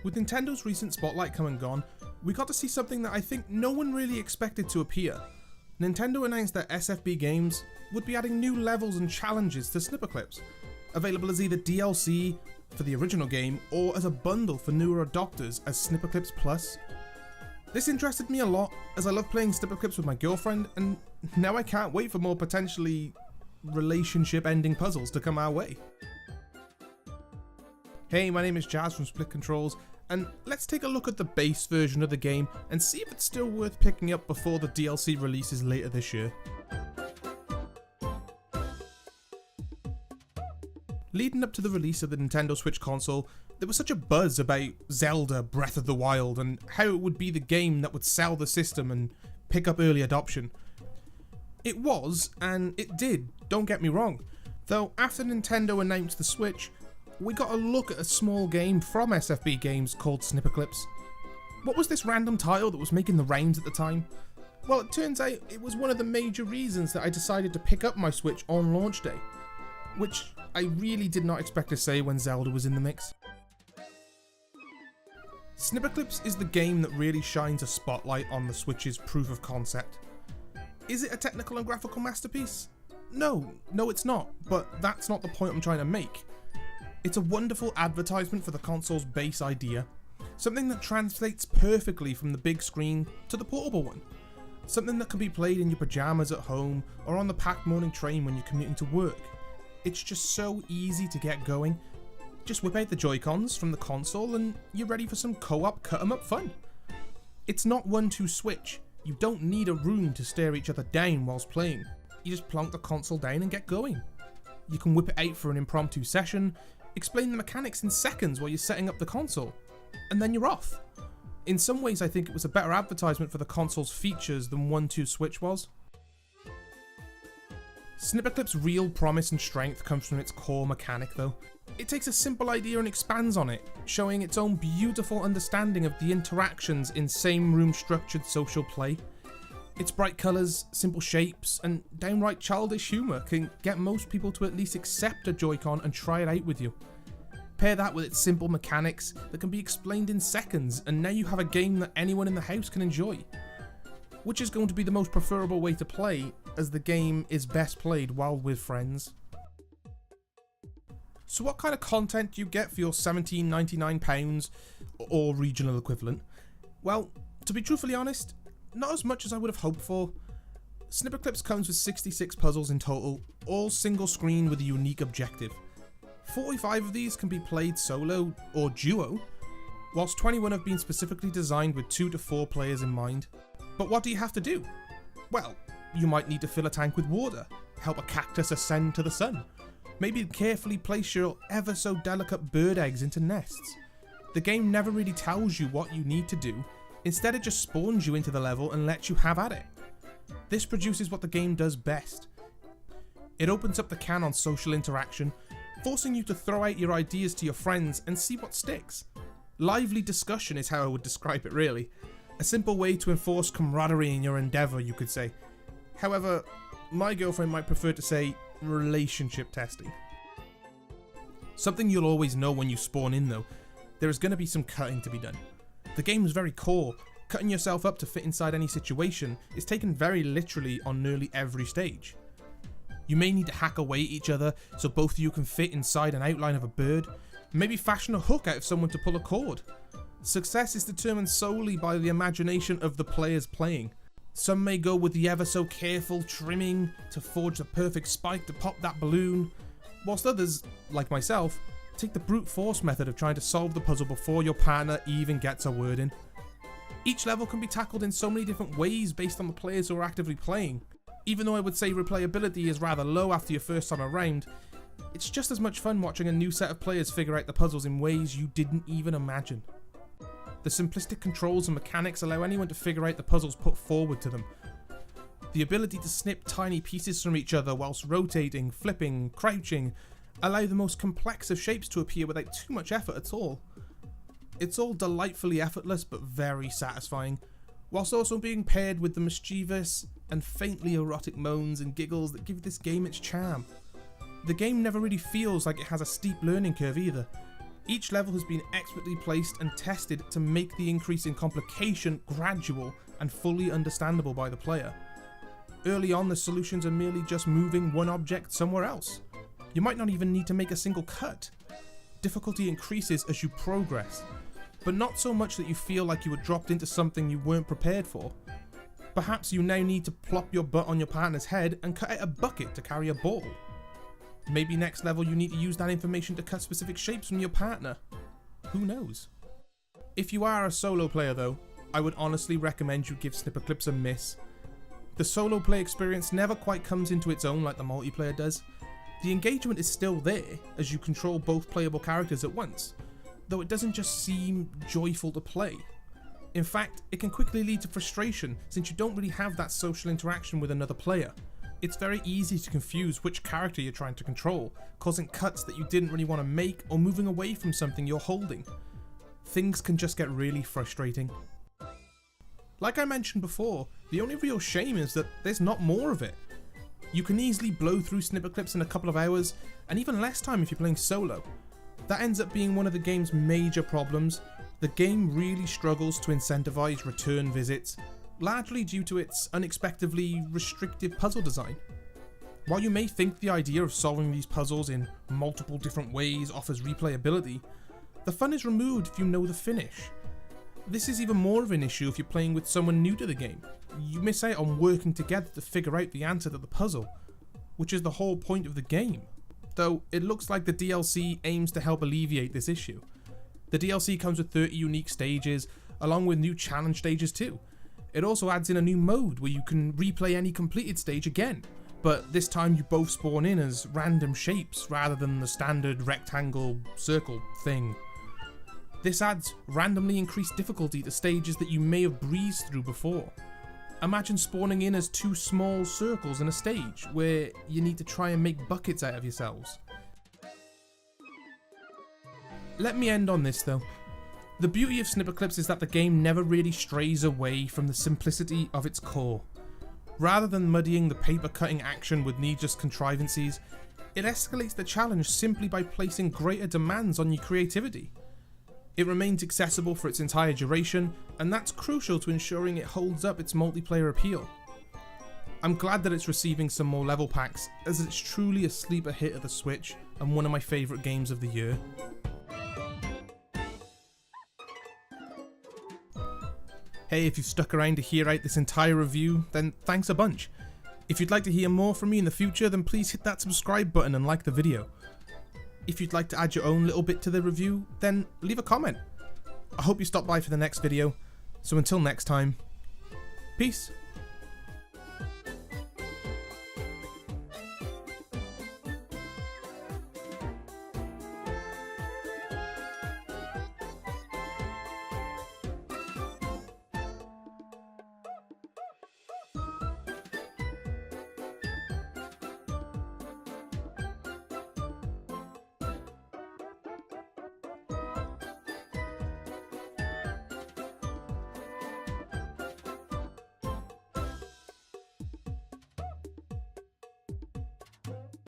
With Nintendo's recent spotlight come and gone, we got to see something that I think no one really expected to appear. Nintendo announced that SFB Games would be adding new levels and challenges to Snipperclips, available as either DLC for the original game or as a bundle for newer adopters as Snipperclips Plus. This interested me a lot as I love playing Snipperclips with my girlfriend, and now I can't wait for more potentially relationship-ending puzzles to come our way. Hey, my name is Jazz from Split Controls, and let's take a look at the base version of the game and see if it's still worth picking up before the DLC releases later this year. Leading up to the release of the Nintendo Switch console, there was such a buzz about Zelda Breath of the Wild and how it would be the game that would sell the system and pick up early adoption. It was, and it did, don't get me wrong, though after Nintendo announced the Switch, we got a look at a small game from SFB Games called Snipperclips. What was this random title that was making the rounds at the time? Well, it turns out it was one of the major reasons that I decided to pick up my Switch on launch day, which I really did not expect to say when Zelda was in the mix. Snipperclips is the game that really shines a spotlight on the Switch's proof of concept. Is it a technical and graphical masterpiece? No, it's not, but that's not the point I'm trying to make. It's a wonderful advertisement for the console's base idea, something that translates perfectly from the big screen to the portable one, something that can be played in your pajamas at home or on the packed morning train when you're commuting to work. It's just so easy to get going. Just whip out the Joy-Cons from the console and you're ready for some co-op cut-em-up fun. It's not 1-2 switch. You don't need a room to stare each other down whilst playing. You just plonk the console down and get going. You can whip it out for an impromptu session, explain the mechanics in seconds while you're setting up the console, and then you're off. In some ways I think it was a better advertisement for the console's features than 1-2 switch was. Snipperclips' real promise and strength comes from its core mechanic though. It takes a simple idea and expands on it, showing its own beautiful understanding of the interactions in same room structured social play. Its bright colours, simple shapes, and downright childish humour can get most people to at least accept a Joy-Con and try it out with you. Pair that with its simple mechanics that can be explained in seconds, and now you have a game that anyone in the house can enjoy. Which is going to be the most preferable way to play, as the game is best played while with friends. So what kind of content do you get for your £17.99 or regional equivalent? Well, to be truthfully honest, not as much as I would have hoped for. Snipperclips comes with 66 puzzles in total, all single screen with a unique objective. 45 of these can be played solo or duo, whilst 21 have been specifically designed with 2 to 4 players in mind. But what do you have to do? Well, you might need to fill a tank with water, help a cactus ascend to the sun, maybe carefully place your ever so delicate bird eggs into nests. The game never really tells you what you need to do. Instead, it just spawns you into the level and lets you have at it. This produces what the game does best. It opens up the can on social interaction, forcing you to throw out your ideas to your friends and see what sticks. Lively discussion is how I would describe it really. A simple way to enforce camaraderie in your endeavour, you could say. However, my girlfriend might prefer to say relationship testing. Something you'll always know when you spawn in though, there is going to be some cutting to be done. The game's very core. Cutting yourself up to fit inside any situation is taken very literally on nearly every stage. You may need to hack away at each other so both of you can fit inside an outline of a bird, maybe fashion a hook out of someone to pull a cord. Success is determined solely by the imagination of the players playing. Some may go with the ever so careful trimming to forge the perfect spike to pop that balloon, whilst others, like myself, take the brute force method of trying to solve the puzzle before your partner even gets a word in. Each level can be tackled in so many different ways based on the players who are actively playing. Even though I would say replayability is rather low after your first time around, it's just as much fun watching a new set of players figure out the puzzles in ways you didn't even imagine. The simplistic controls and mechanics allow anyone to figure out the puzzles put forward to them. The ability to snip tiny pieces from each other whilst rotating, flipping, crouching, allow the most complex of shapes to appear without too much effort at all. It's all delightfully effortless but very satisfying, whilst also being paired with the mischievous and faintly erotic moans and giggles that give this game its charm. The game never really feels like it has a steep learning curve either. Each level has been expertly placed and tested to make the increase in complication gradual and fully understandable by the player. Early on, the solutions are merely just moving one object somewhere else. You might not even need to make a single cut. Difficulty increases as you progress, but not so much that you feel like you were dropped into something you weren't prepared for. Perhaps you now need to plop your butt on your partner's head and cut out a bucket to carry a ball. Maybe next level you need to use that information to cut specific shapes from your partner. Who knows? If you are a solo player though, I would honestly recommend you give Snipperclips a miss. The solo play experience never quite comes into its own like the multiplayer does. The engagement is still there as you control both playable characters at once, though it doesn't just seem joyful to play. In fact, it can quickly lead to frustration since you don't really have that social interaction with another player. It's very easy to confuse which character you're trying to control, causing cuts that you didn't really want to make or moving away from something you're holding. Things can just get really frustrating. Like I mentioned before, the only real shame is that there's not more of it. You can easily blow through Snipperclips in a couple of hours, and even less time if you're playing solo. That ends up being one of the game's major problems. The game really struggles to incentivize return visits, largely due to its unexpectedly restrictive puzzle design. While you may think the idea of solving these puzzles in multiple different ways offers replayability, the fun is removed if you know the finish. This is even more of an issue if you're playing with someone new to the game. You miss out on working together to figure out the answer to the puzzle, which is the whole point of the game. Though it looks like the DLC aims to help alleviate this issue. The DLC comes with 30 unique stages, along with new challenge stages too. It also adds in a new mode where you can replay any completed stage again, but this time you both spawn in as random shapes rather than the standard rectangle circle thing. This adds randomly increased difficulty to stages that you may have breezed through before. Imagine spawning in as two small circles in a stage where you need to try and make buckets out of yourselves. Let me end on this though. The beauty of Snipperclips is that the game never really strays away from the simplicity of its core. Rather than muddying the paper cutting action with needless contrivances, it escalates the challenge simply by placing greater demands on your creativity. It remains accessible for its entire duration, and that's crucial to ensuring it holds up its multiplayer appeal. I'm glad that it's receiving some more level packs, as it's truly a sleeper hit of the Switch and one of my favourite games of the year. Hey, if you've stuck around to hear out this entire review, then thanks a bunch. If you'd like to hear more from me in the future, then please hit that subscribe button and like the video. If you'd like to add your own little bit to the review, then leave a comment. I hope you stop by for the next video, so until next time, peace.